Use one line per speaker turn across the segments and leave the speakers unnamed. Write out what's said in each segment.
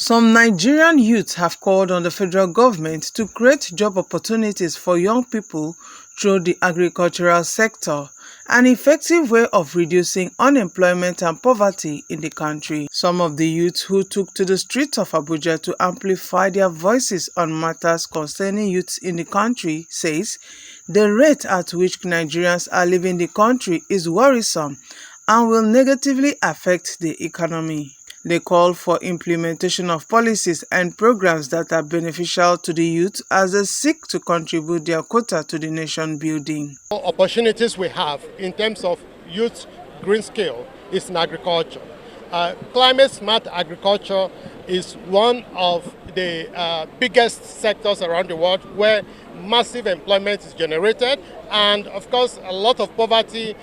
Some Nigerian youths have called on the federal government to create job opportunities for young people through the agricultural sector, an effective way of reducing unemployment and poverty in the country. Some of the youths who took to the streets of Abuja to amplify their voices on matters concerning youths in the country says the rate at which Nigerians are leaving the country is worrisome and will negatively affect the economy. They call for implementation of policies and programs that are beneficial to the youth as they seek to contribute their quota to the nation building.
Opportunities we have in terms of youth green skill is in agriculture. Climate smart agriculture is one of the biggest sectors around the world where massive employment is generated, and of course a lot of poverty,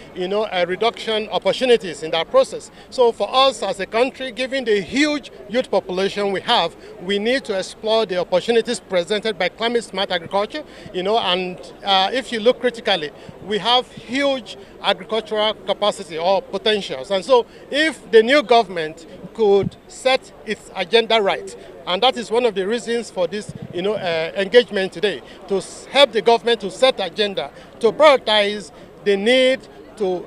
reduction opportunities in that process. So for us as a country, given the huge youth population we have, we need to explore the opportunities presented by climate smart agriculture, and if you look critically, we have huge agricultural capacity or potentials. And so if the new government could set its agenda right, and that is one of the reasons for this engagement today, to help the government to set agenda, to prioritize the need to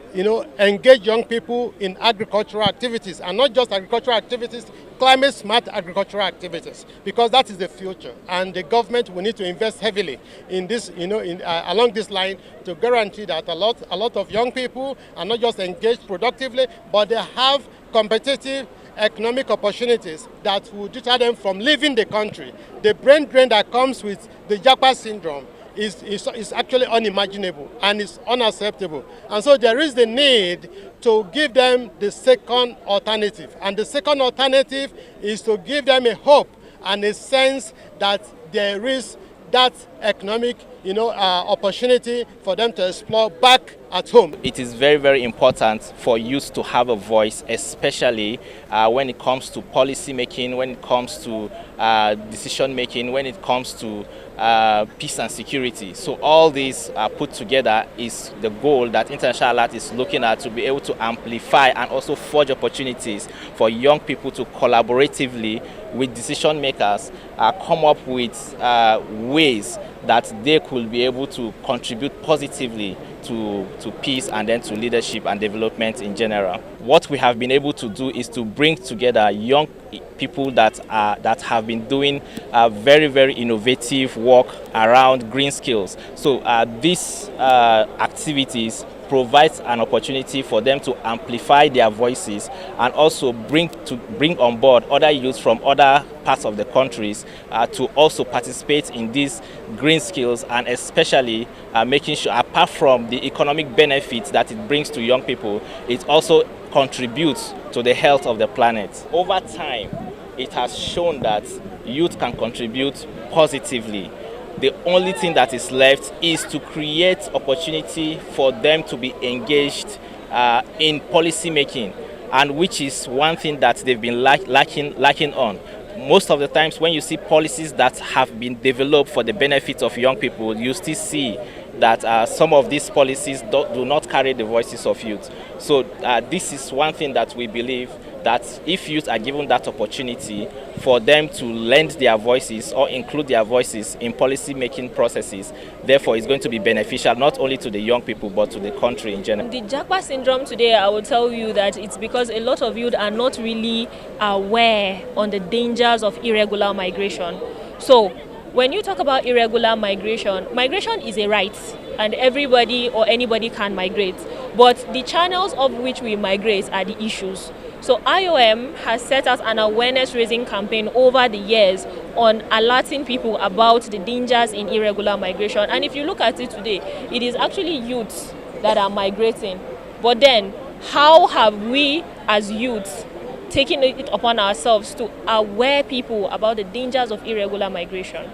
engage young people in agricultural activities, and not just agricultural activities, climate smart agricultural activities, because that is the future. And the government will need to invest heavily in this, along this line, to guarantee that a lot of young people are not just engaged productively, but they have competitive economic opportunities that will deter them from leaving the country. The brain drain that comes with the Japa syndrome is actually unimaginable and is unacceptable. And so there is the need to give them the second alternative. And the second alternative is to give them a hope and a sense that there is that economic opportunity for them to explore back at home.
It is very, very important for youth to have a voice, especially when it comes to policy making, when it comes to decision making, when it comes to peace and security. So all these put together is the goal that International Alert is looking at, to be able to amplify and also forge opportunities for young people to collaboratively with decision makers come up with ways that they could be able to contribute positively to peace and then to leadership and development in general. What we have been able to do is to bring together young people that have been doing very, very innovative work around green skills. So these activities provides an opportunity for them to amplify their voices and also bring on board other youths from other parts of the countries to also participate in these green skills, and especially making sure, apart from the economic benefits that it brings to young people, it also contributes to the health of the planet. Over time, it has shown that youth can contribute positively. The only thing that is left is to create opportunity for them to be engaged in policy making, and which is one thing that they've been lacking on. Most of the times when you see policies that have been developed for the benefit of young people, you still see that some of these policies do not carry the voices of youth. So this is one thing that we believe, that if youth are given that opportunity for them to lend their voices or include their voices in policy making processes, therefore it's going to be beneficial not only to the young people but to the country in general.
The Japa syndrome today, I will tell you that it's because a lot of youth are not really aware on the dangers of irregular migration. So when you talk about irregular migration, migration is a right, and everybody or anybody can migrate. But the channels of which we migrate are the issues. So IOM has set out an awareness-raising campaign over the years on alerting people about the dangers in irregular migration. And if you look at it today, it is actually youths that are migrating. But then, how have we as youths taken it upon ourselves to aware people about the dangers of irregular migration?